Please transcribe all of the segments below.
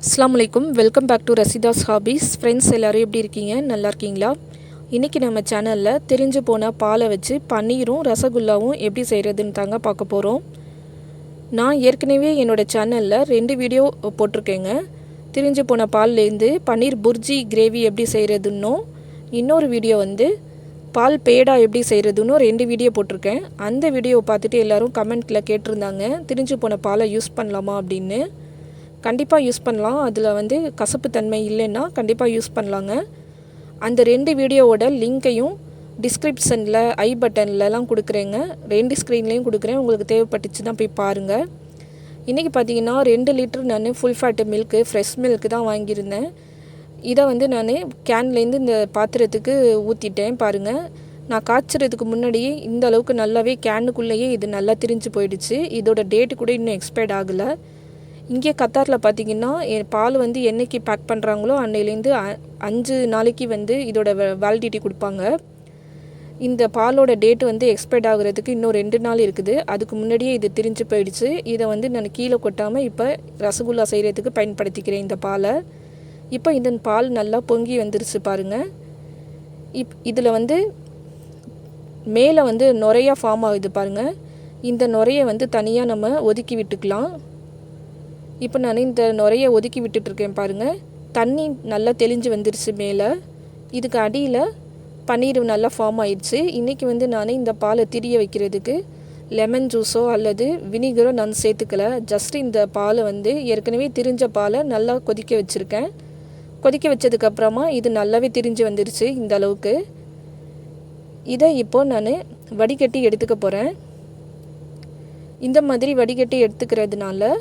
அஸ்ஸலாமு அலைக்கும். Welcome back to Rasida's hobbies. Friends எல்லோரும் எப்படி இருக்கீங்க? நல்லா இருக்கீங்களா? இன்றைக்கி நம்ம சேனலில் தெரிஞ்சு போன பாலை வச்சு பன்னீரும் ரசகுல்லாவும் எப்படி செய்கிறதுன்னு தாங்க பார்க்க போகிறோம். நான் ஏற்கனவே என்னோடய சேனலில் 2 வீடியோ போட்டிருக்கேங்க. தெரிஞ்சு போன பால்லேருந்து பன்னீர் புர்ஜி கிரேவி எப்படி செய்கிறதுன்னும், இன்னொரு வீடியோ வந்து பால் பேடா எப்படி செய்கிறதுன்னு 2 வீடியோ போட்டிருக்கேன். அந்த வீடியோவை பார்த்துட்டு எல்லோரும் கமெண்ட்டில் கேட்டிருந்தாங்க, தெரிஞ்சு போன பாலை யூஸ் பண்ணலாமா அப்படின்னு. கண்டிப்பாக யூஸ் பண்ணலாம். அதில் வந்து கசப்பு தன்மை இல்லைன்னா கண்டிப்பாக யூஸ் பண்ணலாங்க. அந்த 2 வீடியோவோட லிங்க்கையும் டிஸ்கிரிப்ஷனில் ஐ பட்டன்லலாம் கொடுக்குறேங்க. 2 ஸ்க்ரீன்லேயும் கொடுக்குறேன். உங்களுக்கு தேவைப்பட்டுச்சுன்னா போய் பாருங்கள். இன்றைக்கி பார்த்தீங்கன்னா 2 லிட்டர் நான் full fat milk, fresh milk தான் வாங்கியிருந்தேன். இதை வந்து நான் கேன்லேருந்து இந்த பாத்திரத்துக்கு ஊற்றிட்டேன். பாருங்கள், நான் காய்ச்சறதுக்கு முன்னாடியே இந்த அளவுக்கு நல்லாவே கேனுக்குள்ளேயே இது நல்லா திரிஞ்சு போயிடுச்சு. இதோட டேட்டு கூட இன்னும் எக்ஸ்பயர்ட் ஆகலை. இங்கே கத்தாரில் பார்த்திங்கன்னா பால் வந்து என்றைக்கு பேக் பண்ணுறாங்களோ அன்னையிலேருந்து 5 நாளைக்கு வந்து இதோட வேலிடிட்டி கொடுப்பாங்க. இந்த பாலோட டேட் வந்து எக்ஸ்பயர்ட் ஆகுறதுக்கு இன்னும் 2 நாள் இருக்குது. அதுக்கு முன்னாடியே இது திரிஞ்சு போயிடுச்சு. இதை வந்து நான் கீழே கொட்டாமல் இப்போ ரசகுல்லா செய்கிறதுக்கு பயன்படுத்திக்கிறேன் இந்த பாலை. இப்போ இந்த பால் நல்லா பொங்கி வந்துருச்சு பாருங்கள். இதில் வந்து மேலே வந்து நுரையா ஃபார்ம் ஆகுது பாருங்கள். இந்த நுரையை வந்து தனியாக நம்ம ஒதுக்கி விட்டுக்கலாம். இப்போ நான் இந்த நுரையை ஒதுக்கி விட்டுட்ருக்கேன் பாருங்கள். தண்ணி நல்லா தெளிஞ்சு வந்துருச்சு மேலே. இதுக்கு அடியில் பன்னீர் நல்லா ஃபார்ம் ஆயிடுச்சு. இன்றைக்கி வந்து நான் இந்த பாலை திரிய வைக்கிறதுக்கு லெமன் ஜூஸோ அல்லது வினிகரோ நான் சேர்த்துக்கல. ஜஸ்ட் இந்த பாலை வந்து ஏற்கனவே திரிஞ்ச பாலை நல்லா கொதிக்க வச்சுருக்கேன். கொதிக்க வச்சதுக்கப்புறமா இது நல்லாவே திரிஞ்சு வந்துருச்சு இந்த அளவுக்கு. இதை இப்போது நான் வடிகட்டி எடுத்துக்க போகிறேன். இந்த மாதிரி வடிகட்டி எடுத்துக்கிறதுனால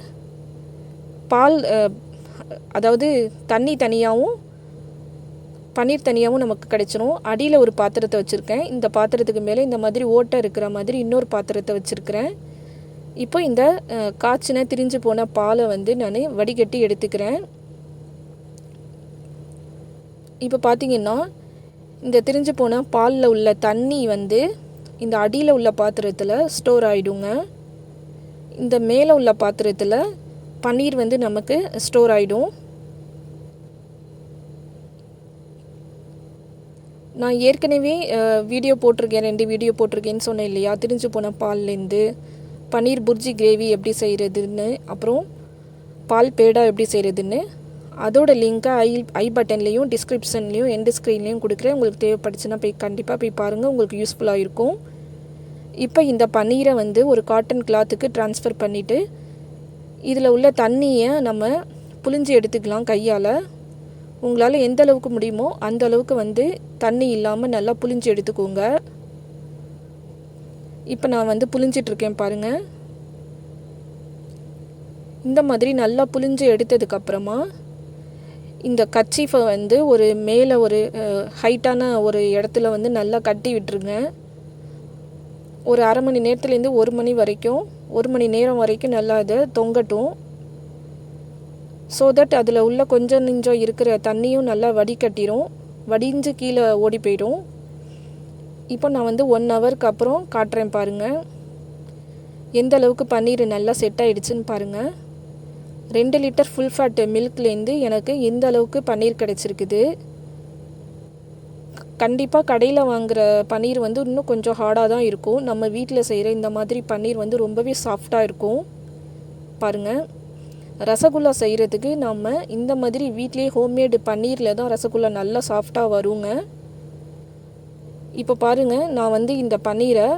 பால் அதாவது தண்ணி தனியாகவும் பன்னீர் தனியாகவும் நமக்கு கிடைச்சிரும். அடியில் ஒரு பாத்திரத்தை வச்சுருக்கேன். இந்த பாத்திரத்துக்கு மேலே இந்த மாதிரி ஓட்டை இருக்கிற மாதிரி இன்னொரு பாத்திரத்தை வச்சுருக்கிறேன். இப்போ இந்த காய்ச்சின திரிஞ்சு போன பாலை வந்து நான் வடிகட்டி எடுத்துக்கிறேன். இப்போ பார்த்திங்கன்னா இந்த திரிஞ்சு போன பாலில் உள்ள தண்ணி வந்து இந்த அடியில் உள்ள பாத்திரத்தில் ஸ்டோர் ஆகிடுங்க. இந்த மேலே உள்ள பாத்திரத்தில் பன்னீர் வந்து நமக்கு ஸ்டோர் ஆகிடும். நான் ஏற்கனவே வீடியோ போட்டிருக்கேன், 2 வீடியோ போட்டிருக்கேன்னு சொன்னேன் இல்லையா? திரிஞ்சு போன பால்லேருந்து பன்னீர் புர்ஜி கிரேவி எப்படி செய்கிறதுன்னு, அப்புறம் பால் பேடா எப்படி செய்கிறதுன்னு. அதோட லிங்க்கை ஐ பட்டன்லேயும் டிஸ்கிரிப்ஷன்லேயும் எண்டு ஸ்க்ரீன்லேயும் கொடுக்குறேன். உங்களுக்கு தேவைப்பட்டுச்சுன்னா போய் கண்டிப்பாக போய் பாருங்கள், உங்களுக்கு யூஸ்ஃபுல்லாக இருக்கும். இப்போ இந்த பன்னீரை வந்து ஒரு காட்டன் கிளாத்துக்கு ட்ரான்ஸ்ஃபர் பண்ணிவிட்டு இதில் உள்ள தண்ணியை நம்ம புழிஞ்சு எடுத்துக்கலாம் கையால். உங்களால் எந்த அளவுக்கு முடியுமோ அந்த அளவுக்கு வந்து தண்ணி இல்லாமல் நல்லா புழிஞ்சு எடுத்துக்கோங்க. இப்போ நான் வந்து புழிஞ்சிட்ருக்கேன் பாருங்கள். இந்த மாதிரி நல்லா புழிஞ்சு எடுத்ததுக்கப்புறமா இந்த கர்ச்சீஃபை வந்து ஒரு மேலே ஒரு ஹைட்டான ஒரு இடத்துல வந்து நல்லா கட்டி விட்டுருங்க. ஒரு அரை மணி நேரத்துலேருந்து 1 மணி வரைக்கும் 1 மணி நேரம் வரைக்கும் நல்லா அதை தொங்கட்டும். ஸோ தட் அதில் உள்ள கொஞ்சம் நெஞ்சம் இருக்கிற தண்ணியும் நல்லா வடிகட்டிடும், வடிஞ்சு கீழே ஓடி போயிடும். இப்போ நான் வந்து 1 ஹவருக்கு அப்புறம் காட்டுறேன் பாருங்கள். எந்த அளவுக்கு பன்னீர் நல்லா செட் ஆகிடுச்சுன்னு பாருங்கள். 2 லிட்டர் ஃபுல் ஃபேட் மில்க்லேருந்து எனக்கு இந்த அளவுக்கு பன்னீர் கிடச்சிருக்குது. கண்டிப்பாக கடையில் வாங்குகிற பன்னீர் வந்து இன்னும் கொஞ்சம் ஹார்டாக தான் இருக்கும். நம்ம வீட்டில் செய்கிற இந்த மாதிரி பன்னீர் வந்து ரொம்பவே சாஃப்டாக இருக்கும் பாருங்கள். ரசகுல்லா செய்கிறதுக்கு நம்ம இந்த மாதிரி வீட்லேயே ஹோம்மேடு பன்னீரில் தான் ரசகுல்லா நல்லா சாஃப்டாக வருங்க. இப்போ பாருங்கள், நான் வந்து இந்த பன்னீரை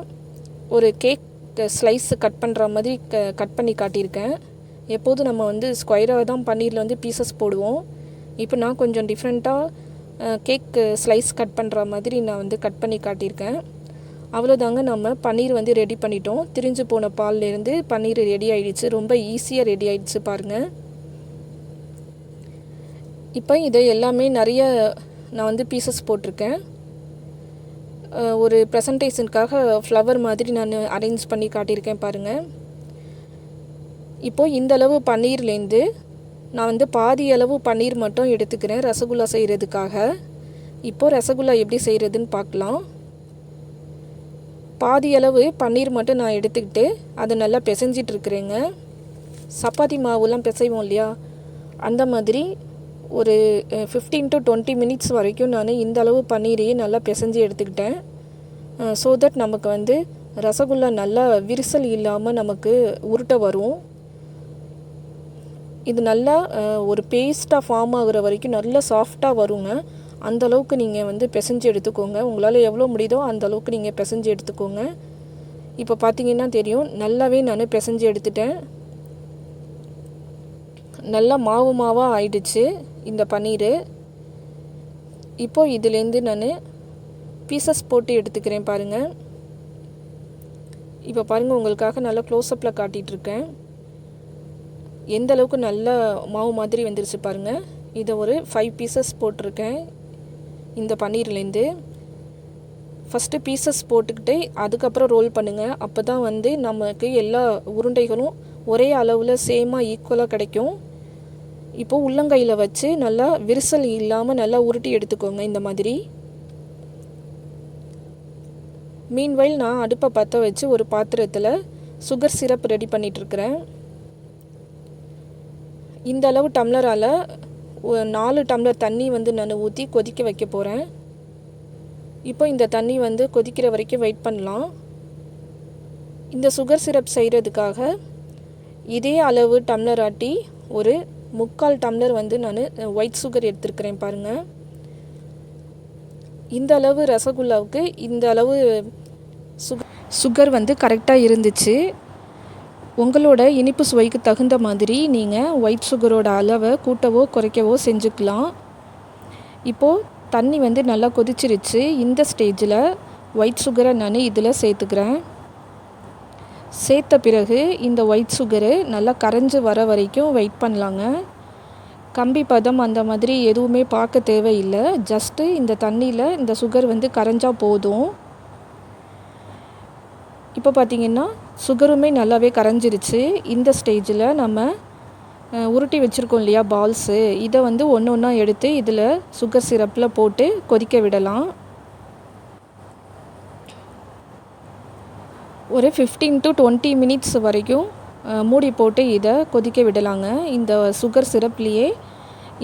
ஒரு கேக் ஸ்லைஸ் கட் பண்ணுற மாதிரி கட் பண்ணி காட்டியிருக்கேன். எப்போதும் நம்ம வந்து ஸ்கொயராக தான் பன்னீரில் வந்து பீசஸ் போடுவோம். இப்போ நான் கொஞ்சம் டிஃப்ரெண்ட்டாக கேக் ஸ்லைஸ் கட் பண்ணுற மாதிரி நான் வந்து கட் பண்ணி காட்டியிருக்கேன். அவ்வளோதாங்க, நம்ம பன்னீர் வந்து ரெடி பண்ணிட்டோம். திரிஞ்சு போன பால்லேருந்து பன்னீர் ரெடி ஆகிடுச்சு. ரொம்ப ஈஸியாக ரெடி ஆகிடுச்சு பாருங்கள். இப்போ இதை எல்லாமே நிறைய நான் வந்து பீசஸ் போட்டிருக்கேன். ஒரு ப்ரெசன்டேஷனுக்காக ஃப்ளவர் மாதிரி நான் அரேஞ்ச் பண்ணி காட்டியிருக்கேன் பாருங்கள். இப்போது இந்தளவு பன்னீர்லேருந்து நான் வந்து பாதி அளவு பன்னீர் மட்டும் எடுத்துக்கிறேன் ரசகுல்லா செய்கிறதுக்காக. இப்போது ரசகுல்லா எப்படி செய்கிறதுன்னு பார்க்கலாம். பாதி அளவு பன்னீர் மட்டும் நான் எடுத்துக்கிட்டு அதை நல்லா பிசைஞ்சிட்ருக்குறேங்க. சப்பாத்தி மாவுலாம் பிசைவோம் இல்லையா, அந்த மாதிரி ஒரு 15 to 20 மினிட்ஸ் வரைக்கும் நான் இந்த அளவு பன்னீரையே நல்லா பிசைஞ்சு எடுத்துக்கிட்டேன். ஸோ தட் நமக்கு வந்து ரசகுல்லா நல்லா விரிசல் இல்லாமல் நமக்கு உருட்ட வரும். இது நல்லா ஒரு பேஸ்ட்டாக ஃபார்ம் ஆகுற வரைக்கும் நல்லா சாஃப்டாக வருங்க. அந்தளவுக்கு நீங்கள் வந்து பிசைஞ்சு எடுத்துக்கோங்க. உங்களால் எவ்வளோ முடியுதோ அந்தளவுக்கு நீங்கள் பிசைஞ்சு எடுத்துக்கோங்க. இப்போ பார்த்தீங்கன்னா தெரியும், நல்லாவே நான் பிசைஞ்சு எடுத்துட்டேன். நல்லா மாவாக ஆயிடுச்சு இந்த பன்னீர். இப்போது இதுலேருந்து நான் பீசஸ் போட்டு எடுத்துக்கிறேன் பாருங்கள். இப்போ பாருங்கள், உங்களுக்காக நல்லா க்ளோஸ்அப்பில் காட்டிகிட்ருக்கேன். எந்த அளவுக்கு நல்லா மாவு மாதிரி வந்துருச்சு பாருங்கள். இதை ஒரு 5 பீசஸ் போட்டிருக்கேன் இந்த பன்னீர்லேருந்து. ஃபஸ்ட்டு பீசஸ் போட்டுக்கிட்டு அதுக்கப்புறம் ரோல் பண்ணுங்கள். அப்போ தான் வந்து நமக்கு எல்லா உருண்டைகளும் ஒரே அளவில் சேமாக ஈக்குவலாக கிடைக்கும். இப்போது உள்ளங்கையில் வச்சு நல்லா விரிசல் இல்லாமல் நல்லா உருட்டி எடுத்துக்கோங்க இந்த மாதிரி. மீன்வைல் நான் அடுப்பை பற்ற வச்சு ஒரு பாத்திரத்தில் சுகர் சிரப் ரெடி பண்ணிகிட்ருக்கிறேன். இந்த அளவு டம்ளரால் 4 டம்ளர் தண்ணி வந்து நான் ஊற்றி கொதிக்க வைக்க போகிறேன். இப்போ இந்த தண்ணி வந்து கொதிக்கிற வரைக்கும் வெயிட் பண்ணலாம். இந்த சுகர் சிரப் செய்கிறதுக்காக இதே அளவு டம்ளர் ஆட்டி ஒரு 3/4 டம்ளர் வந்து நான் ஒயிட் சுகர் எடுத்துருக்கிறேன் பாருங்கள். இந்த அளவு ரசகுல்லாவுக்கு இந்த அளவு சுகர் வந்து கரெக்டாக இருந்துச்சு. உங்களோட இனிப்பு சுவைக்கு தகுந்த மாதிரி நீங்கள் ஒயிட் சுகரோட அளவை கூட்டவோ குறைக்கவோ செஞ்சுக்கலாம். இப்போது தண்ணி வந்து நல்லா கொதிச்சிருச்சு. இந்த ஸ்டேஜில் ஒயிட் சுகரை நான் இதில் சேர்த்துக்கிறேன். சேர்த்த பிறகு இந்த ஒயிட் சுகரு நல்லா கரைஞ்சி வர வரைக்கும் வெயிட் பண்ணலாங்க. கம்பி பதம் அந்த மாதிரி எதுவுமே பார்க்க தேவையில்லை. ஜஸ்ட்டு இந்த தண்ணியில் இந்த சுகர் வந்து கரைஞ்சா போதும். இப்போ பார்த்திங்கன்னா சுகருமே நல்லாவே கரைஞ்சிருச்சு. இந்த ஸ்டேஜில் நம்ம உருட்டி வச்சுருக்கோம் இல்லையா பால்ஸு, இதை வந்து ஒன்று ஒன்றா எடுத்து இதில் சுகர் சிரப்பில் போட்டு கொதிக்க விடலாம். ஒரு 15 to 20 மினிட்ஸ் வரைக்கும் மூடி போட்டு இதை கொதிக்க விடலாங்க. இந்த சுகர் சிரப்லேயே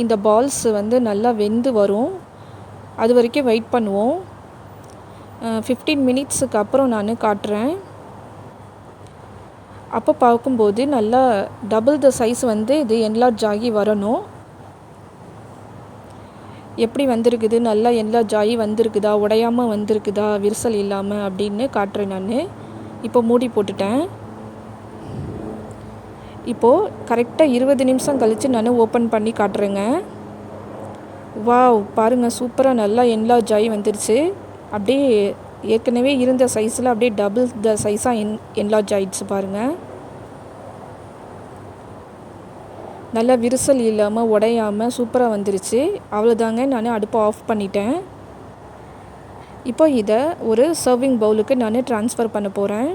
இந்த பால்ஸ் வந்து நல்லா வெந்து வரும். அது வரைக்கும் வெயிட் பண்ணுவோம். 15 மினிட்ஸுக்கு அப்புறம் நான் காட்டுறேன். அப்போ பார்க்கும்போது நல்லா டபுள் த சைஸ் வந்து இது என்லார்ஜ் ஆகி வரணும். எப்படி வந்திருக்குது, நல்லா என்லார்ஜ் ஆகி வந்திருக்குதா, உடையாமல் வந்திருக்குதா, விரிசல் இல்லாமல் அப்படின்னு காட்டுறேன் நான். இப்போ மூடி போட்டுட்டேன். இப்போது கரெக்டாக 20 நிமிஷம் கழித்து நான் ஓப்பன் பண்ணி காட்டுறேங்க. வாவ், பாருங்கள், சூப்பராக நல்லா என்லார்ஜ் ஆகி வந்துருச்சு. அப்படியே ஏற்கனவே இருந்த சைஸில் அப்படியே டபுள் த சைஸாக என்லார்ஜ் ஆகிடுச்சு பாருங்கள். நல்லா விரிசல் இல்லாமல் உடையாமல் சூப்பராக வந்துருச்சு. அவ்வளோதாங்க, நான் அடுப்பை ஆஃப் பண்ணிட்டேன். இப்போ இதை ஒரு சர்விங் பவுலுக்கு நான் ட்ரான்ஸ்ஃபர் பண்ண போகிறேன்.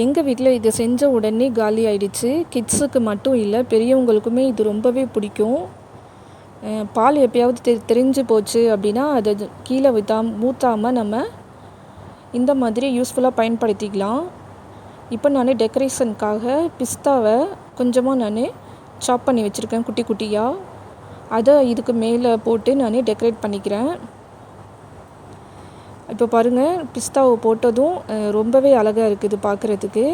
எங்கள் வீட்டில் இதை செஞ்ச உடனே காலி ஆகிடுச்சு. கிட்ஸுக்கு மட்டும் இல்லை, பெரியவங்களுக்குமே இது ரொம்பவே பிடிக்கும். பால் எப்பயாவது தெரிஞ்சு போச்சு அப்படின்னா அதை கீழே ஊற்றாமல் நம்ம இந்த மாதிரி யூஸ்ஃபுல்லாக பயன்படுத்திக்கலாம். இப்போ நான் டெக்கரேஷனுக்காக பிஸ்தாவை கொஞ்சமாக நான் சாப் பண்ணி வச்சுருக்கேன் குட்டி குட்டியாக. அதை இதுக்கு மேலே போட்டு நான் டெக்கரேட் பண்ணிக்கிறேன். இப்போ பாருங்கள், பிஸ்தாவை போட்டதும் ரொம்பவே அழகாக இருக்குது பார்க்குறதுக்கு.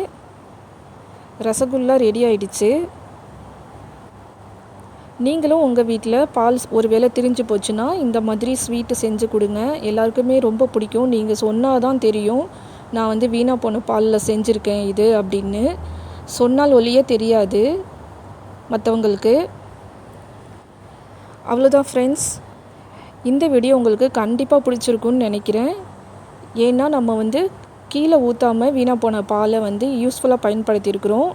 ரசகுல்லா ரெடி ஆகிடுச்சு. நீங்களும் உங்கள் வீட்டில் பால் ஒரு வேளை திரிஞ்சு போச்சுன்னா இந்த மாதிரி ஸ்வீட்டு செஞ்சு கொடுங்க. எல்லாருக்குமே ரொம்ப பிடிக்கும். நீங்கள் சொன்னால் தான் தெரியும் நான் வந்து வீணாக போன பாலில் செஞ்சுருக்கேன் இது அப்படின்னு. சொன்னால் ஒழிய தெரியாது மற்றவங்களுக்கு. அவ்வளோதான் ஃப்ரெண்ட்ஸ், இந்த வீடியோ உங்களுக்கு கண்டிப்பாக பிடிச்சிருக்குன்னு நினைக்கிறேன். ஏன்னா நம்ம வந்து கீழே ஊற்றாமல் வீணாக போன பாலை வந்து யூஸ்ஃபுல்லாக பயன்படுத்தியிருக்கிறோம்.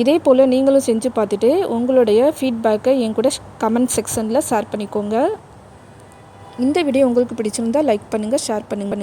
இதே போல் நீங்களும் செஞ்சு பார்த்துட்டு உங்களுடைய ஃபீட்பேக்கை என் கூட கமெண்ட் செக்ஷனில் ஷேர் பண்ணிக்கோங்க. இந்த வீடியோ உங்களுக்கு பிடிச்சிருந்தால் லைக் பண்ணுங்கள், ஷேர் பண்ணுங்கள்.